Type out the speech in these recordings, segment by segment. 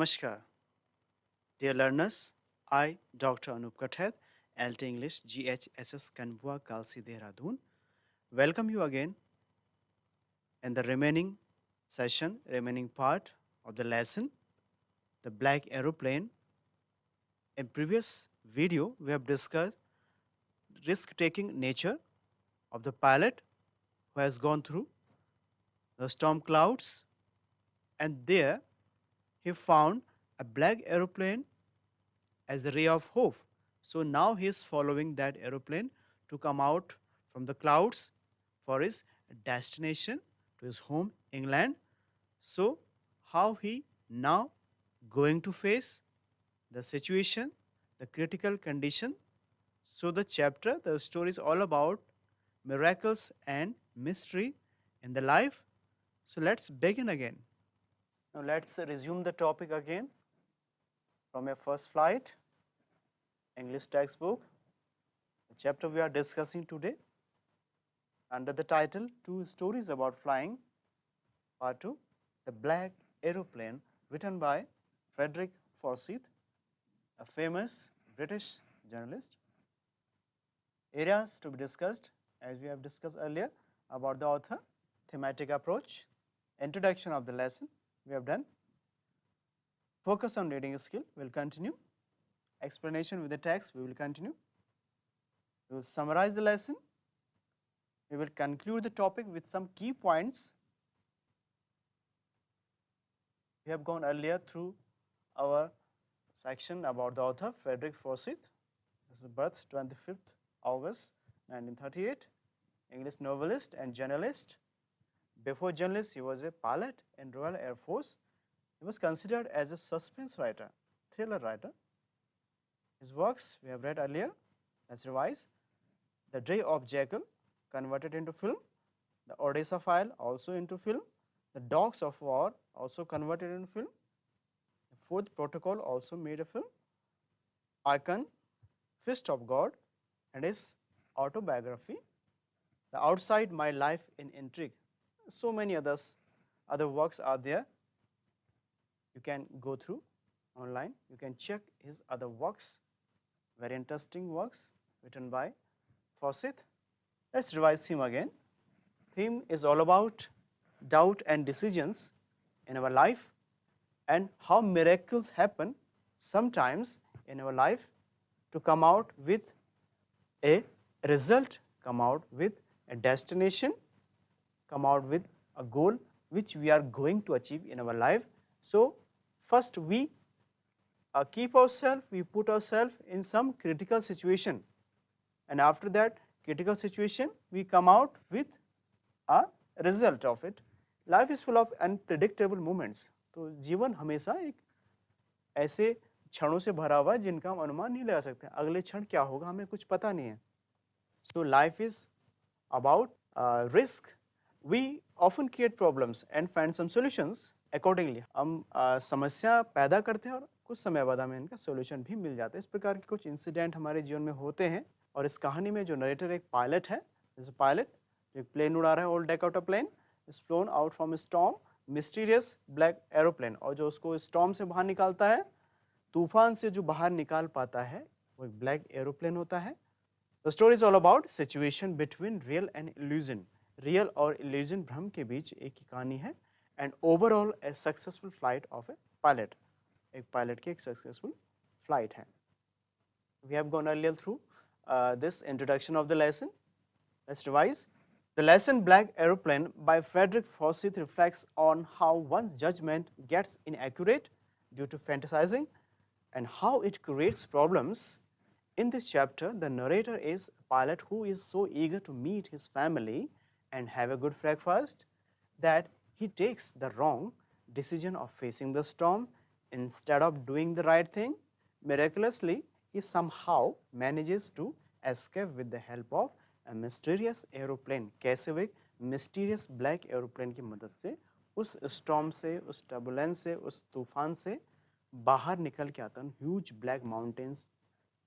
Namaskar, dear learners. I, Dr. Anup Kathed, LT English GHSS Kanbua Kalsi Dehradun, welcome you again in the remaining part of the lesson, the black aeroplane. In previous video, we have discussed risk-taking nature of the pilot who has gone through the storm clouds, and there he found a black aeroplane as the ray of hope. So now he is following that aeroplane to come out from the clouds for his destination to his home, England. So, how he now going to face the situation, the critical condition. So, the story is all about miracles and mystery in the life. So, let's begin again. Now, let's resume the topic again from your first flight. English textbook, the chapter we are discussing today under the title Two Stories About Flying, Part 2, The Black Aeroplane, written by Frederick Forsyth, a famous British journalist. Areas to be discussed, as we have discussed earlier, about the author, thematic approach, introduction of the lesson we have done, focus on reading skill, we will continue, explanation with the text, we will continue. We will summarize the lesson. We will conclude the topic with some key points. We have gone earlier through our section about the author, Frederick Forsyth. His birth, 25th August 1938, English novelist and journalist. Before journalist, he was a pilot in Royal Air Force. He was considered as a suspense writer, thriller writer. His works we have read earlier. Let's revise. The Day of Jackal, converted into film. The Odessa File, also into film. The Dogs of War, also converted into film. The Fourth Protocol, also made a film. Icon, Fist of God, and his autobiography. The Outside My Life in Intrigue. So many other works are there. You can go through online. You can check his other works. Very interesting works written by Forsyth. Let's revise him again. Theme is all about doubt and decisions in our life and how miracles happen sometimes in our life to come out with a result, come out with a destination, come out with a goal which we are going to achieve in our life. So, first we we put ourselves in some critical situation, and after that critical situation we come out with a result of it. Life is full of unpredictable moments. तो जीवन हमेशा एक ऐसे क्षणों से भरा हुआ है जिनका हम अनुमान नहीं लगा सकते, अगले क्षण क्या होगा हमें कुछ पता नहीं है. So life is about risk. We often create problems and find some solutions accordingly. हम समस्या पैदा करते हैं और कुछ समय बाद हमें इनका सोल्यूशन भी मिल जाता है. इस प्रकार के कुछ इंसिडेंट हमारे जीवन में होते हैं और इस कहानी में जो नरेटर एक पायलट है, इज पायलट जो एक प्लेन उड़ा रहा है, old deck out a plane is flown out from storm, mysterious black aeroplane, और जो उसको स्टॉर्म से बाहर निकालता है, तूफान से जो बाहर निकाल पाता है वो एक ब्लैक एरोप्लेन होता है. The story is all about situation between real and illusion. Real और इल्यूजन भ्रम के बीच एक ही कहानी है. And overall a successful flight of a pilot. एक पायलट की एक सक्सेसफुल फ्लाइट है. We have gone earlier through this introduction of the lesson. Let's revise. The lesson Black Aeroplane by Frederick Forsyth reflects on how one's judgment gets inaccurate due to fantasizing and how it creates problems. In this chapter, the narrator is a pilot who is so eager to meet his family and have a good breakfast that he takes the wrong decision of facing the storm instead of doing the right thing. Miraculously, he somehow manages to escape with the help of a mysterious aeroplane. कैसे वो एक mysterious black aeroplane की मदद से उस storm से, उस turbulence से, उस तूफान से बाहर निकल के आता है. Huge black mountains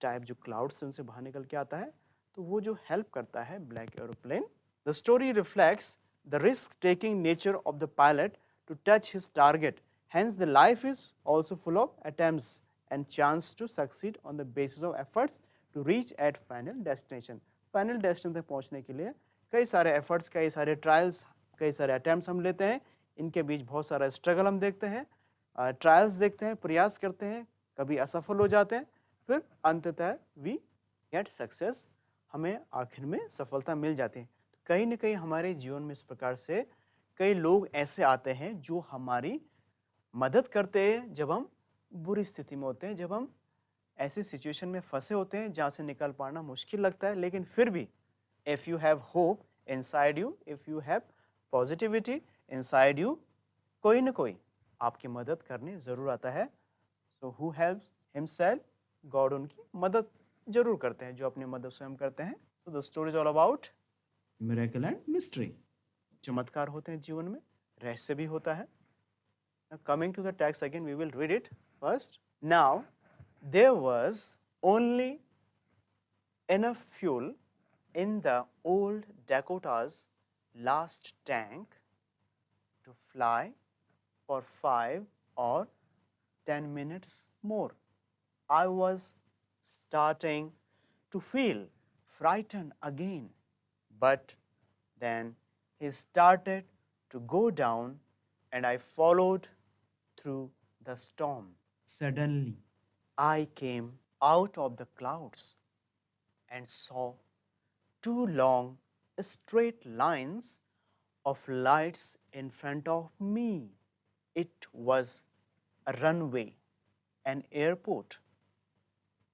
type जो clouds से उनसे बाहर निकल के आता है, तो वो जो help करता है black aeroplane. The story reflects the risk-taking nature of the pilot to touch his target, Hence, the life is also full of attempts and chance to succeed on the basis of efforts to reach at final destination. Final destination तक पहुंचने के लिए कई सारे efforts, कई सारे trials, कई सारे attempts हम लेते हैं. इनके बीच बहुत सारा struggle हम देखते हैं, trials देखते हैं, प्रयास करते हैं, कभी असफल हो जाते हैं, फिर अंततः we get success, हमें आखिर में सफलता मिल जाती है. कहीं न कहीं हमारे जीवन में इस प्रकार से कई लोग ऐसे आते हैं जो हमारी मदद करते हैं जब हम बुरी स्थिति में होते हैं, जब हम ऐसी सिचुएशन में फंसे होते हैं जहाँ से निकल पाना मुश्किल लगता है. लेकिन फिर भी if you have hope inside you, if you have positivity inside you, कोई न कोई आपकी मदद करने ज़रूर आता है. So who helps himself, God उनकी मदद जरूर करते हैं जो अपनी मदद स्वयं करते हैं. So the story is all about miracle and mystery. चमत्कार होते हैं जीवन में, रहस्य भी होता है. Now coming to the text again, we will read it first. Now there was only enough fuel in the old Dakota's last tank to fly for 5 or 10 minutes more. I was starting to feel frightened again, but then he started to go down and I followed through the storm. Suddenly, I came out of the clouds and saw 2 long straight lines of lights in front of me. It was a runway, an airport.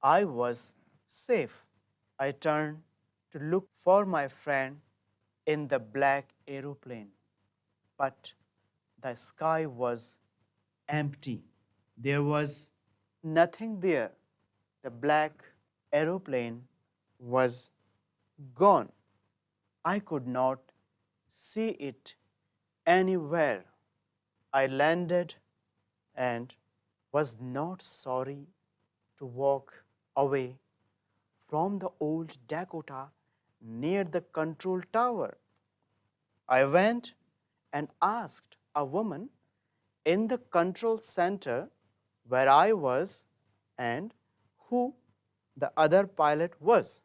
I was safe. I turned to look for my friend in the black aeroplane, but the sky was empty. There was nothing there. The black aeroplane was gone. I could not see it anywhere. I landed and was not sorry to walk away from the old Dakota near the control tower. I went and asked a woman in the control center where I was and who the other pilot was.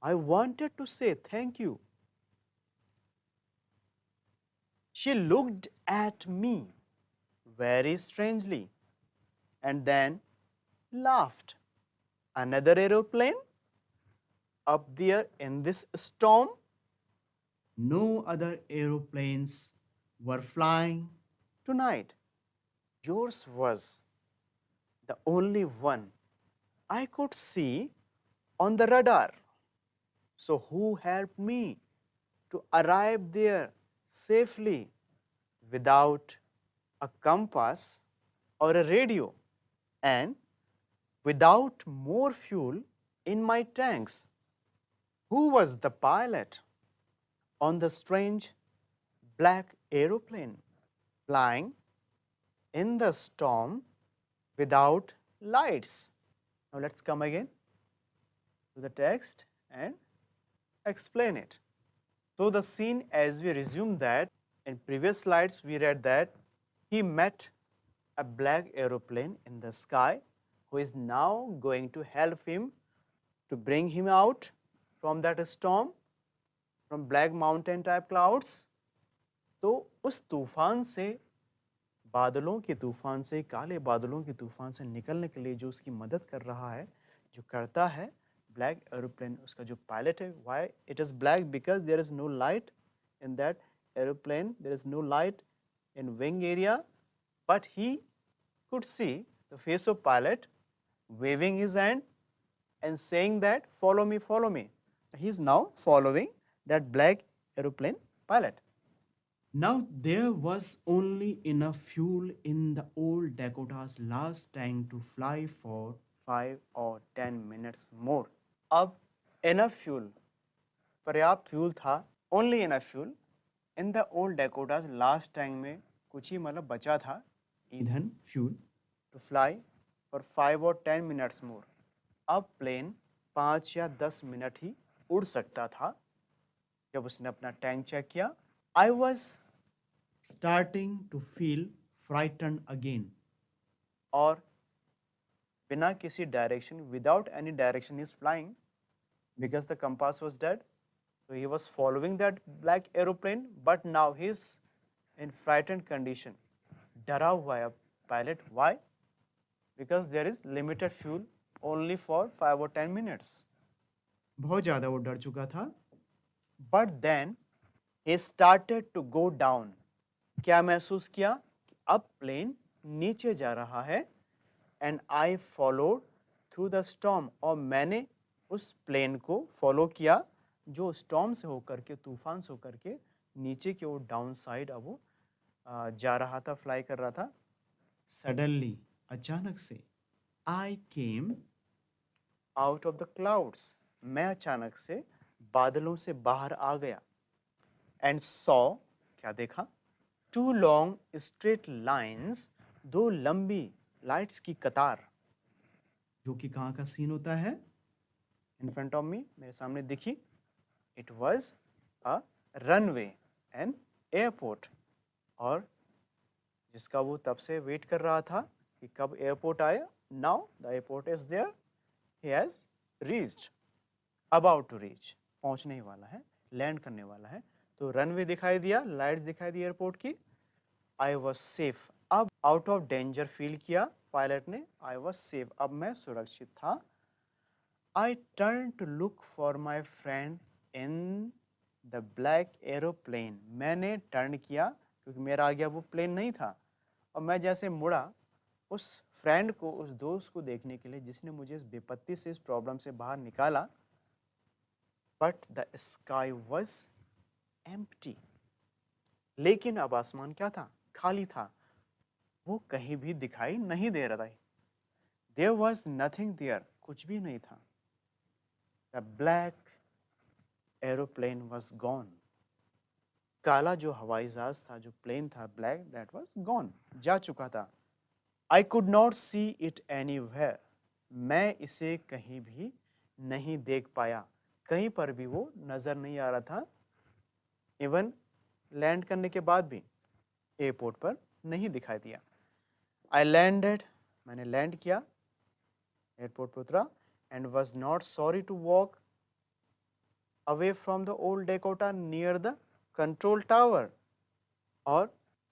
I wanted to say thank you. She looked at me very strangely and then laughed. Another aeroplane up there in this storm? No other aeroplanes were flying tonight. Yours was the only one I could see on the radar. So who helped me to arrive there safely without a compass or a radio and without more fuel in my tanks? Who was the pilot on the strange black aeroplane flying in the storm without lights? Now let's come again to the text and explain it. So the scene, as we resume that, in previous slides we read that he met a black aeroplane in the sky who is now going to help him to bring him out from that storm, from black mountain type clouds. तो उस तूफान से, बादलों के तूफान से, काले बादलों के तूफान से निकलने के लिए जो उसकी मदद कर रहा है, जो करता है ब्लैक एरोप्लेन, उसका जो पायलट है. Why it is black? Because there is no light in that aeroplane, there is no light in wing area, but he could see the face of pilot waving his hand and saying that follow me, follow me. He is now following that black aeroplane pilot. Now there was only enough fuel in the old Dakota's last tank to fly for 5 or 10 minutes more. अब enough fuel, पर्याप्त fuel था, only enough fuel in the old Dakota's last tank में कुछ ही मतलब बचा था ईंधन, fuel, to fly for 5 or 10 minutes more. अब प्लेन 5 या 10 मिनट ही उड़ सकता था. जब उसने अपना टैंक चेक किया, I was starting to feel frightened again. और बिना किसी direction, without any direction is flying, because the compass was dead. So he was following that black aeroplane, but now he's in frightened condition. डरा हुआ है pilot. Why? Because there is limited fuel only for 5 or 10 minutes. बहुत ज़्यादा वो डर चुका था. But then he started to go down. क्या महसूस किया? अब प्लेन नीचे जा रहा है. And I followed through the storm. और मैंने उस प्लेन को फॉलो किया जो स्टॉर्म से होकर के, तूफान से होकर के नीचे की ओर डाउन साइड अब वो जा रहा था, फ्लाई कर रहा था. Suddenly, अचानक से, I came out of the clouds, मैं अचानक से बादलों से बाहर आ गया. एंड सॉ, क्या देखा? टू लॉन्ग स्ट्रेट लाइन्स, दो लंबी लाइट्स की कतार. जो कि कहाँ का सीन होता है? इन फ्रंट ऑफ मी, मेरे सामने दिखी. It was a runway and airport. और जिसका वो तब से वेट कर रहा था कि कब एयरपोर्ट आए. Now the airport is there. He has reached, about to reach, पहुंचने ही वाला है, लैंड करने वाला है. तो रनवे दिखाई दिया, लाइट्स दिखाई दी एयरपोर्ट की. I was safe. अब आउट ऑफ डेंजर फील किया पायलट ने. आई वॉज सेफ, अब मैं सुरक्षित था. I turn to look for my friend in the black aeroplane. मैंने टर्न किया क्योंकि मेरा आगे वो प्लेन नहीं था. और मैं जैसे मुड़ा उस फ्रेंड को, उस दोस्त को देखने के लिए जिसने मुझे इस विपत्ति से, इस प्रॉब्लम से बाहर निकाला. But the sky was empty. लेकिन अब आसमान क्या था? खाली था. वो कहीं भी दिखाई नहीं दे रहा था. देयर वॉज नथिंग देयर, कुछ भी नहीं था. The black aeroplane was gone. काला जो हवाई जहाज था, जो प्लेन था ब्लैक, दैट वॉज गॉन, जा चुका था. I could not see it anywhere. मैं इसे कहीं भी नहीं देख पाया. कहीं पर भी वो नजर नहीं आ रहा था. इवन लैंड करने के बाद भी एयरपोर्ट पर नहीं दिखाई दिया. आई लैंडेड, मैंने लैंड किया, एयरपोर्ट पर उतरा. And was not sorry to walk away from the old Dakota near the control tower. और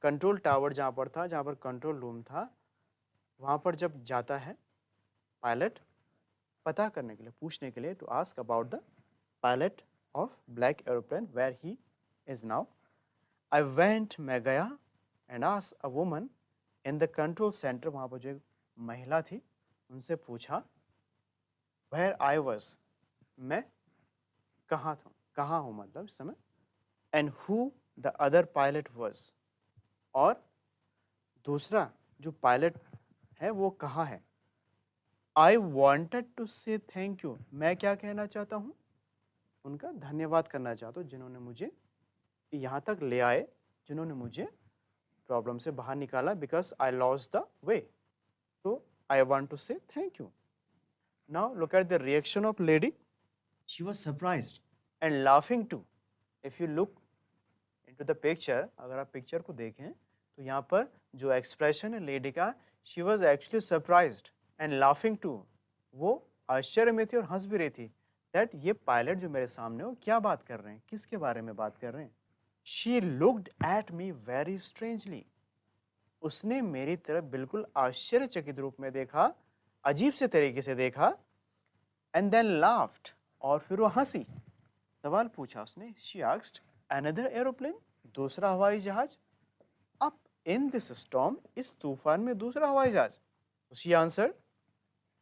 कंट्रोल टावर जहाँ पर था, जहाँ पर कंट्रोल रूम था, वहाँ पर जब जाता है पायलट पता करने के लिए, पूछने के लिए, to ask about the pilot of black aeroplane, where he is now. I went, मैं गया. And ask a woman in the control centre, वहाँ पर जो एक महिला थी, उनसे पूछा वेयर आई वॉज, मैं कहाँ था, कहाँ हूँ मतलब इस समय. And who the other pilot was, और दूसरा जो पायलट है वो कहाँ है. I wanted to say thank you, मैं क्या कहना चाहता हूँ, उनका धन्यवाद करना चाहता हूँ, जिन्होंने मुझे यहाँ तक ले आए, जिन्होंने मुझे प्रॉब्लम से बाहर निकाला. Because I lost the way, तो I want to say thank you. Now look at the reaction of lady. She was surprised. And laughing too. If you look into the picture, अगर आप picture को देखें तो यहाँ पर जो expression है लेडी का, she was actually surprised and laughing too. वो आश्चर्य में थी और हंस भी रही थी. दैट ये पायलट जो मेरे सामने हो क्या बात कर रहे हैं, किसके बारे में बात कर रहे हैं. She looked at me very strangely. उसने मेरी तरफ बिल्कुल आश्चर्यचकित रूप में देखा, अजीब से तरीके से देखा. एंड देन लाफ्ड, और फिर वो हंसी. सवाल पूछा उसने. शी आस्क्ड अनदर एरोप्लेन, दूसरा हवाई जहाज. अब इन दिस स्टॉर्म, इस तूफान में दूसरा हवाई जहाज. शी आंसर्ड,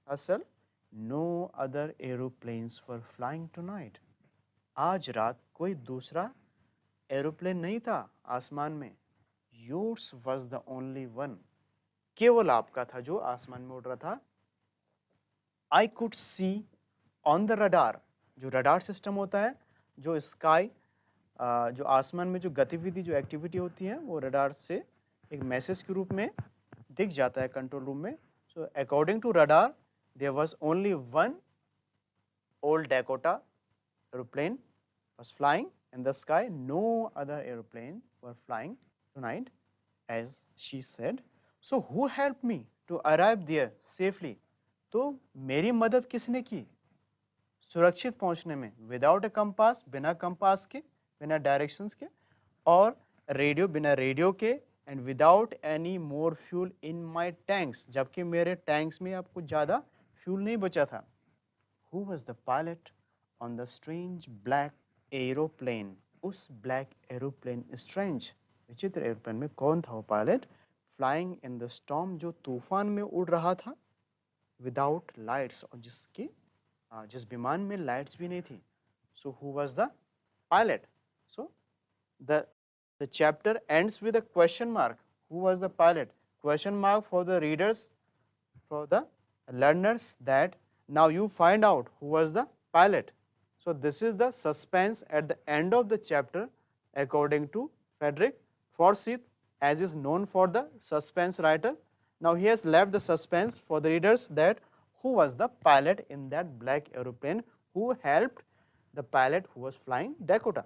असल no other aeroplanes were flying tonight. आज रात कोई दूसरा एरोप्लेन नहीं था आसमान में. Yours was the only one, केवल आपका था जो आसमान में उड़ रहा था. I could see on the radar, जो रडार सिस्टम होता है, जो स्काई, जो आसमान में जो गतिविधि, जो एक्टिविटी होती है, वो रडार से एक मैसेज के रूप में दिख जाता है कंट्रोल रूम में. So according to radar there was only one old Dakota aeroplane was flying in the sky. No other airplane were flying tonight. as she said. So who helped me to arrive there safely? तो मेरी मदद किसने की सुरक्षित पहुंचने में? Without a compass, बिना compass के, बिना डायरेक्शंस के, और रेडियो, बिना रेडियो के, and without any more fuel in my tanks, जबकि मेरे टैंक्स में अब कुछ ज़्यादा फ्यूल नहीं बचा था. Who was the pilot on the strange black aeroplane? उस ब्लैक एरोप्लेन, स्ट्रेंज विचित्र एरोप्लेन में कौन था वो pilot? Flying in the storm, जो तूफान में उड़ रहा था, विदाउट लाइट्स, और जिस विमान में लाइट्स भी नहीं थी. So who was the pilot? So the the chapter ends with a question mark. Who was the pilot? Question mark for the readers, for the learners, that now you find out who was the pilot. So this is the suspense at the end of the chapter according to Frederick Forsyth, as is known for the suspense writer. Now he has left the suspense for the readers that who was the pilot in that black aeroplane, who helped the pilot who was flying Dakota.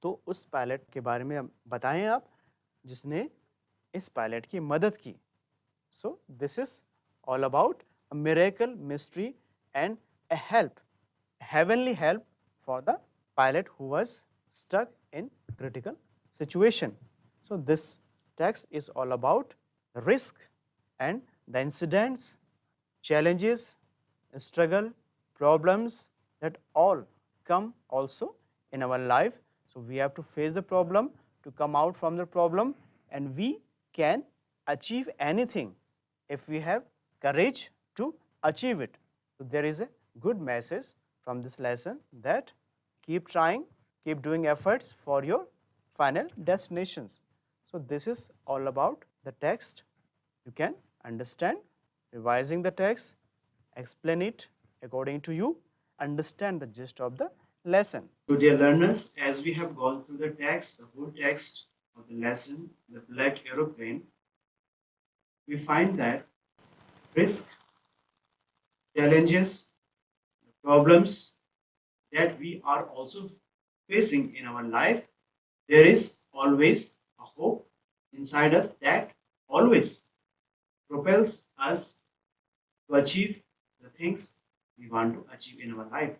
तो उस pilot के बारे में बताएं आप जिसने इस pilot की मदद की. So this is all about a miracle, mystery and a help, heavenly help for the pilot who was stuck in critical situation. So this text is all about risk and the incidents, challenges, struggle, problems that all come also in our life. So we have to face the problem, to come out from the problem, and we can achieve anything if we have courage to achieve it. So there is a good message from this lesson, that keep trying, keep doing efforts for your final destinations. So this is all about the text. You can understand, revising the text, explain it according to you, understand the gist of the lesson. So dear learners, as we have gone through the text, the whole text of the lesson, the black aeroplane, we find that risk, challenges, problems that we are also facing in our life, there is always a hope inside us that always propels us to achieve the things we want to achieve in our life,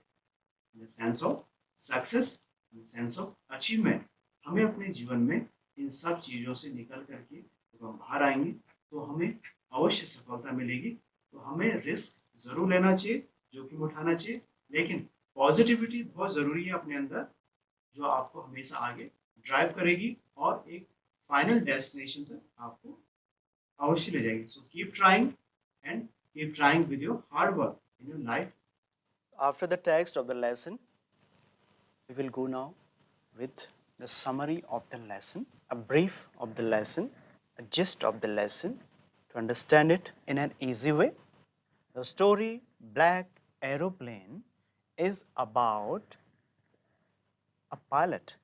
in the sense of success, in the sense of achievement. हमें अपने जीवन में इन सब चीज़ों से निकल करके जब हम बाहर आएंगे तो हमें अवश्य सफलता मिलेगी. तो हमें रिस्क ज़रूर लेना चाहिए, जोखिम उठाना चाहिए, लेकिन पॉजिटिविटी बहुत ज़रूरी है अपने अंदर, जो आपको हमेशा आगे ड्राइव करेगी और एक फाइनल डेस्टिनेशन तक आपको अवश्य ले जाएगी. So keep trying and keep trying with your hard work in your life. After the text of the lesson, we will go now with the summary of the lesson, a brief of the lesson, a gist of the lesson, to understand it in an easy way. The story Black Aeroplane is about a pilot.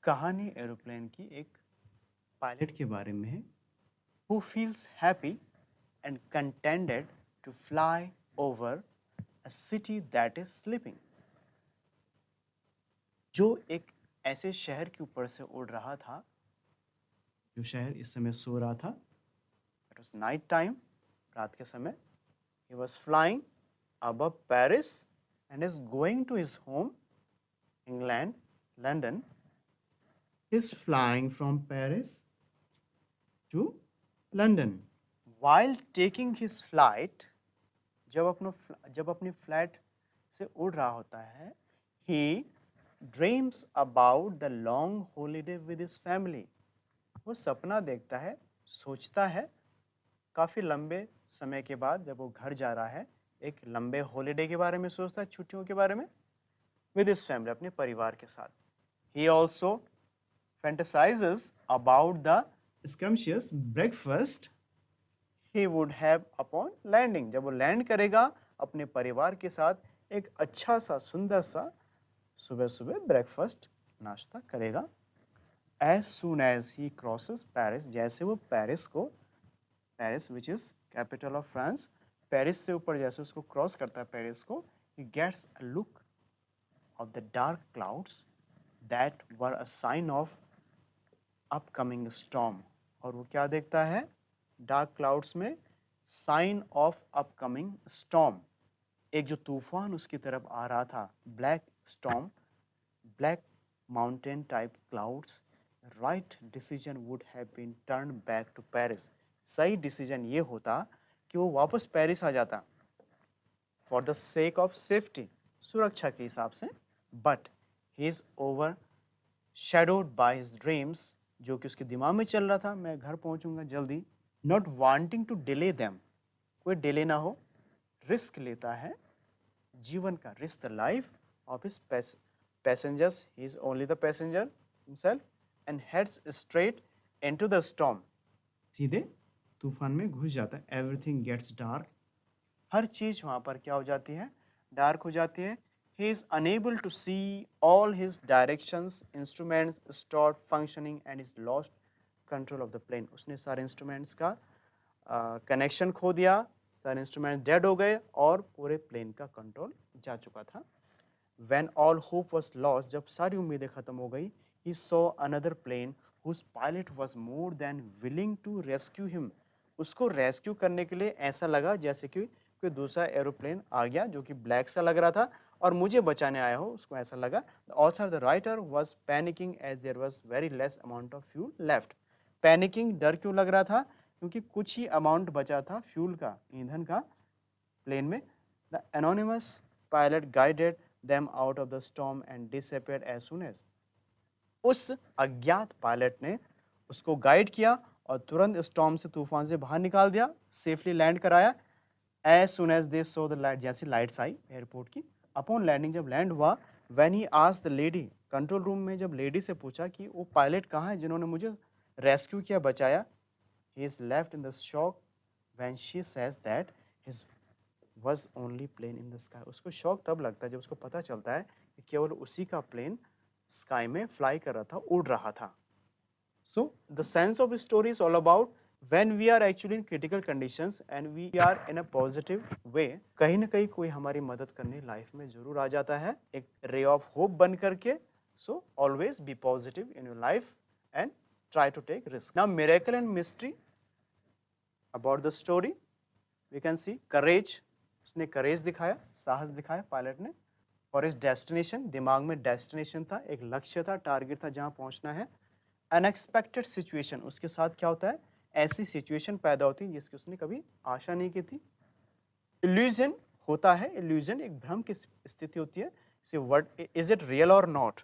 कहानी aeroplane की एक pilot के बारे में है, who feels happy and contented to fly over a city that is sleeping. जो एक ऐसे शहर के ऊपर से उड़ रहा था, जो शहर इस समय सो रहा था. It was night time, रात के समय. He was flying above Paris and is going to his home, England, London. Is flying from Paris to London. While taking his flight, जब अपनी फ्लाइट से उड़ रहा होता है, he dreams about the long holiday with his family. वो सपना देखता है, सोचता है, काफ़ी लंबे समय के बाद जब वो घर जा रहा है, एक लंबे हॉलीडे के बारे में सोचता है, छुट्टियों के बारे में, with his family, अपने परिवार के साथ. He also fantasizes about the Scrumptious breakfast he would have upon landing. जब वो लैंड करेगा अपने परिवार के साथ, एक अच्छा सा सुंदर सा सुबह सुबह ब्रेकफास्ट नाश्ता करेगा. As soon as he crosses Paris, जैसे वो पेरिस को, Paris which is capital of France, Paris से ऊपर जैसे उसको क्रॉस करता है पेरिस को, he gets a look of the dark clouds that were a sign of upcoming storm. और वो क्या देखता है? डार्क क्लाउड्स में साइन ऑफ अपकमिंग स्टॉर्म, एक जो तूफान उसकी तरफ आ रहा था, black storm, black mountain type clouds. Right decision would have been turn back to Paris, सही डिसीजन ये होता कि वो वापस पेरिस आ जाता for the sake of safety, सुरक्षा के हिसाब से, but he is over shadowed by his dreams, जो कि उसके दिमाग में चल रहा था, मैं घर पहुंचूंगा जल्दी, not wanting to delay them, कोई डिले ना हो, रिस्क लेता है जीवन का, risk the life of his passengers, he is only the passenger himself, and heads straight into the storm, सीधे तूफान में घुस जाता है। Everything gets dark. हर चीज वहां पर क्या हो जाती है? डार्क हो जाती है। He is unable to see all his directions, instruments start functioning and is lost control of the plane. उसने सारे इंस्ट्रूमेंट्स का कनेक्शन खो दिया, सारे इंस्ट्रूमेंट्स डेड हो गए और पूरे प्लेन का कंट्रोल जा चुका था। When all hope was lost, जब सारी उम्मीदें खत्म हो गई, he saw another plane whose pilot was more than willing to rescue him. उसको रेस्क्यू करने के लिए ऐसा लगा जैसे कि कोई दूसरा एरोप्लेन आ गया जो कि ब्लैक सा लग रहा था और मुझे बचाने आया हो, उसको ऐसा लगा। The author, the writer was panicking as there was very less amount of fuel left. Panicking, डर क्यों लग रहा था? क्योंकि कुछ ही अमाउंट बचा था फ्यूल का, ईंधन का प्लेन में। The anonymous pilot guided them out of the storm and disappeared as soon as, उस अज्ञात पायलट ने उसको गाइड किया और तुरंत स्टॉर्म से, तूफान से बाहर निकाल दिया, सेफली लैंड कराया। As soon as they saw the light, जैसी लाइट्स आई एयरपोर्ट की, अपॉन लैंडिंग, जब लैंड हुआ, when he asked the lady, control room में जब लेडी से पूछा कि वो पायलट कहाँ है जिन्होंने मुझे रेस्क्यू किया, बचाया, he is left in the shock when she says that his was only plane in the sky. उसको शॉक तब लगता है जब उसको पता चलता है कि केवल उसी का प्लेन स्काई में फ्लाई कर रहा था, उड़ रहा था। So the sense of the story is all about when we are actually in critical conditions and we are in a positive way, कहीं ना कहीं कोई हमारी मदद करने लाइफ में जरूर आ जाता है, एक रे ऑफ होप बन करके। So always be positive in your life and try to take risk. Now miracle and mystery about the story, we can see courage, उसने courage दिखाया, साहस दिखाया पायलट ने, और इस डेस्टिनेशन, दिमाग में डेस्टिनेशन था, एक लक्ष्य था, टारगेट था जहाँ पहुँचना है। अनएक्सपेक्टेड सिचुएशन, उसके साथ क्या होता है? ऐसी सिचुएशन पैदा होती है जिसकी उसने कभी आशा नहीं की थी। इल्यूजन होता है, इल्यूजन एक भ्रम की स्थिति होती है, से व्हाट इज इट रियल और नॉट,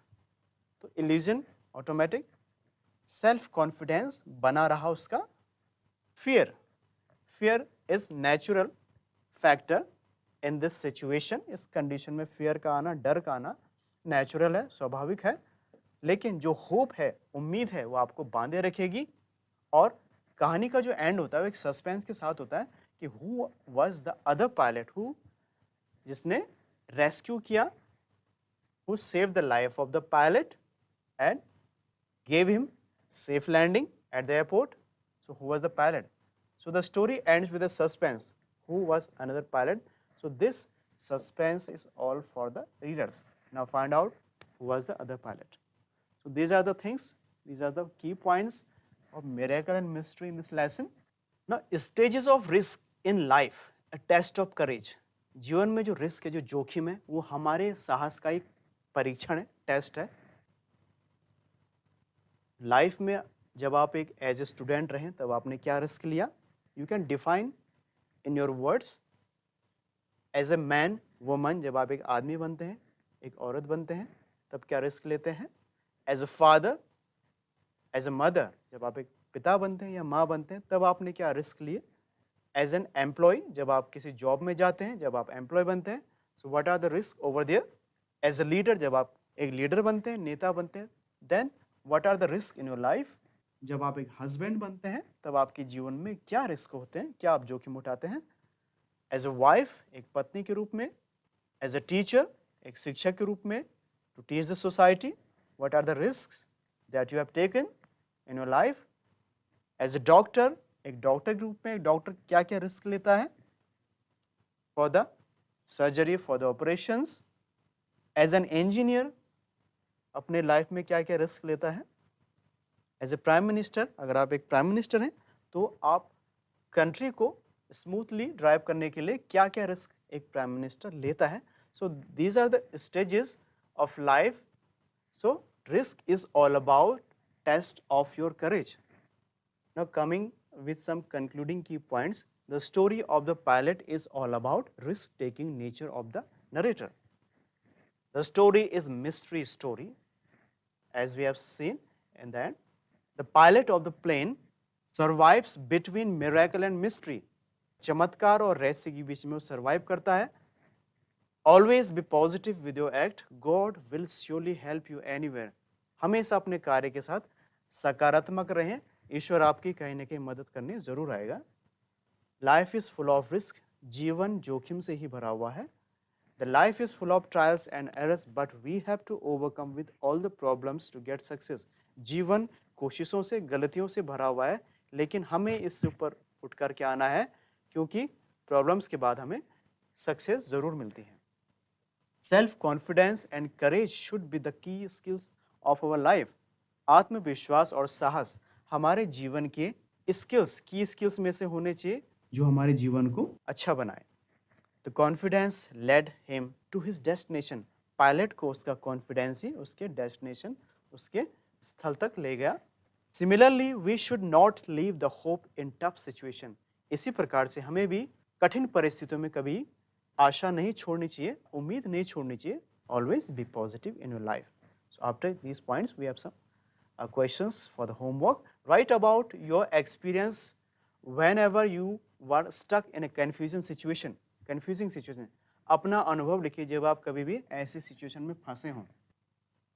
तो इल्यूजन ऑटोमेटिक। सेल्फ कॉन्फिडेंस बना रहा उसका। Fear, fear is natural factor in this situation, इस कंडीशन में फियर का आना, डर का आना नेचुरल है, स्वाभाविक है। लेकिन जो होप है, उम्मीद है, वो आपको बांधे रखेगी। और कहानी का जो एंड होता है वो एक सस्पेंस के साथ होता है कि who was the other pilot, who, जिसने रेस्क्यू किया, who save the life of the pilot and gave him safe landing at the airport. So who was the pilot? So the story ends with a suspense. Who was another pilot? So this suspense is all for the readers. Now find out who was the other pilot. So these are the things, these are the key points of miracle and mystery in this lesson. Now stages of risk in life, a test of courage. जीवन में जो risk है, जो जोखिम है, वो हमारे साहस का एक परीक्षण है, टेस्ट है। लाइफ में जब आप एक एज ए स्टूडेंट रहें तब आपने क्या रिस्क लिया? You can define in your words. As a man, woman, जब आप एक आदमी बनते हैं, एक औरत बनते हैं, तब क्या रिस्क लेते हैं? As a father, as a mother, जब आप एक पिता बनते हैं या माँ बनते हैं, तब आपने क्या रिस्क लिए? एज एन एम्प्लॉय, जब आप किसी जॉब में जाते हैं, जब आप एम्प्लॉय बनते हैं, so what are the risk over there? As a leader, जब आप एक लीडर बनते हैं, नेता बनते हैं, then what are the risk in your life? जब आप एक हस्बैंड बनते हैं तब आपके जीवन में क्या रिस्क होते हैं, क्या आप जोखिम उठाते हैं? एज ए वाइफ, एक पत्नी के रूप में, एज ए टीचर, एक शिक्षक के रूप में, to teach the society, what are the risk that you have taken in your life? As a doctor, एक डॉक्टर के रूप में, एक डॉक्टर क्या क्या रिस्क लेता है for the surgery, for the operations? As an engineer, अपने लाइफ में क्या क्या रिस्क लेता है? एज ए प्राइम मिनिस्टर, अगर आप एक प्राइम मिनिस्टर हैं तो आप कंट्री को स्मूथली ड्राइव करने के लिए क्या क्या रिस्क एक प्राइम मिनिस्टर लेता है. So these are the stages of life. So risk is all about test of your courage. Now coming with some concluding key points, the story of the pilot is all about risk-taking nature of the narrator. The story is mystery story, as we have seen in that. The pilot of the plane survives between miracle and mystery. चमत्कार और रहस्य के बीच में वो survive करता है. Always be positive with your act. God will surely help you anywhere. हमेशा अपने कार्य के साथ सकारात्मक रहें. ईश्वर आपकी कहीं ना कहीं मदद करने जरूर आएगा. Life is full of risk. जीवन जोखिम से ही भरा हुआ है. The life is full of trials and errors, but we have to overcome with all the problems to get success. जीवन कोशिशों से, गलतियों से भरा हुआ है, लेकिन हमें इससे ऊपर उठ कर के आना है, क्योंकि प्रॉब्लम्स के बाद हमें सक्सेस जरूर मिलती है. Self confidence and courage should be the key skills of our life. आत्मविश्वास और साहस हमारे जीवन के स्किल्स, की स्किल्स में से होने चाहिए जो हमारे जीवन को अच्छा बनाए. The confidence led him to his destination. Pilot को उसका कॉन्फिडेंस ही उसके डेस्टिनेशन, उसके स्थल तक ले गया. Similarly we should not leave the hope in tough situation. इसी प्रकार से हमें भी कठिन परिस्थितियों में कभी आशा नहीं छोड़नी चाहिए, उम्मीद नहीं छोड़नी चाहिए. Always be positive in your life. So after these points we have some questions for the homework. Write about your experience whenever you were stuck in a confusing situation. अपना अनुभव लिखिए जब आप कभी भी ऐसी सिचुएशन में फंसे हों.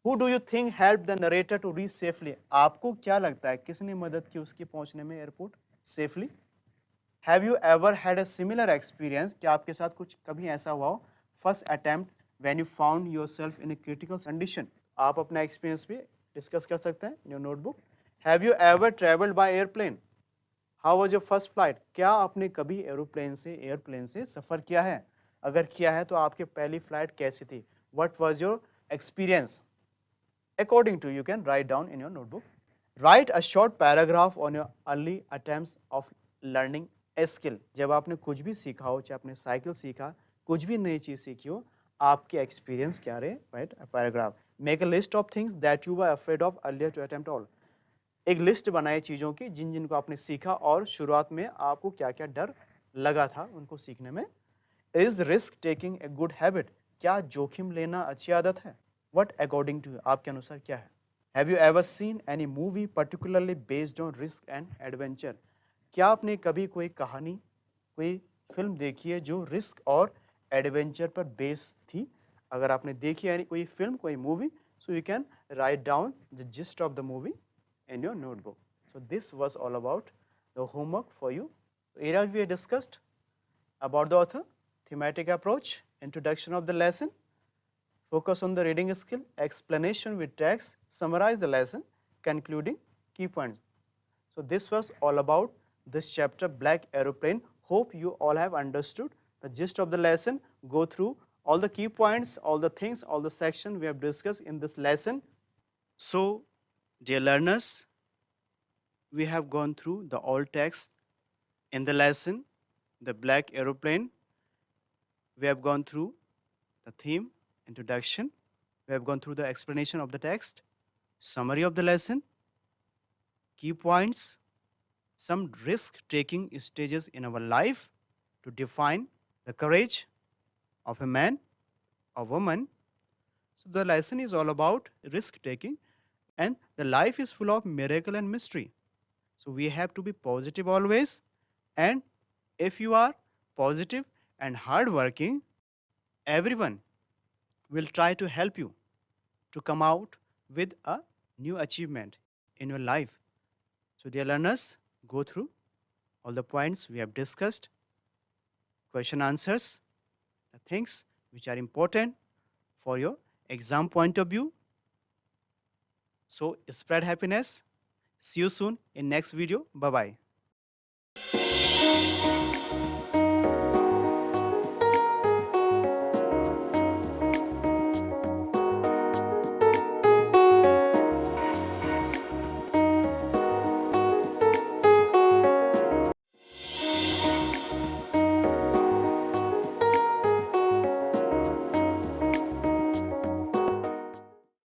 Who do you think helped the narrator to reach safely? आपको क्या लगता है किसने मदद की उसके पहुंचने में airport safely? Have you ever had a similar experience? क्या आपके साथ कुछ कभी ऐसा हुआ हो? First attempt when you found yourself in a critical condition. आप अपना एक्सपीरियंस भी डिस्कस कर सकते हैं in your notebook. Have you ever traveled by airplane? How was your first flight? क्या आपने कभी एयरप्लेन से सफ़र किया है? अगर किया है तो आपकी पहली फ्लाइट कैसी थी? What was your experience? According to you can write down in your notebook. Write a short paragraph on your early attempts of learning a skill. जब आपने कुछ भी सीखा हो, चाहे आपने साइकिल सीखा, कुछ भी नई चीज़ सीखी हो, आपके एक्सपीरियंस क्या रहे? Write a paragraph. Make a list of things that you were afraid of earlier to attempt all. एक लिस्ट बनाए चीज़ों की जिनको आपने सीखा और शुरुआत में आपको क्या क्या डर लगा था उनको सीखने में. Is risk taking a good habit. क्या जोखिम लेना अच्छी आदत है? व्हाट अकॉर्डिंग टू आपके अनुसार क्या है? Have you ever seen any movie particularly based on risk and adventure. क्या आपने कभी कोई कहानी, कोई फिल्म देखी है जो रिस्क और एडवेंचर पर बेस थी? अगर आपने देखी है कोई फिल्म, कोई movie, so you can write down the gist of the movie in your notebook. So this was all about the homework for you. Areas we discussed about the author, thematic approach, introduction of the lesson, focus on the reading skill, explanation with text, summarize the lesson, concluding key points. So this was all about this chapter, Black Aeroplane. Hope you all have understood the gist of the lesson. Go through all the key points, all the things, all the section we have discussed in this lesson. So dear learners, we have gone through the all text in the lesson, the Black Aeroplane. We have gone through the theme, introduction. We have gone through the explanation of the text, summary of the lesson, key points, some risk-taking stages in our life to define the courage of a man or woman. So the lesson is all about risk-taking. And the life is full of miracle and mystery. So we have to be positive always. And if you are positive and hardworking, everyone will try to help you to come out with a new achievement in your life. So dear learners, go through all the points we have discussed, question answers, the things which are important for your exam point of view. So spread happiness. See you soon in next video. Bye-bye.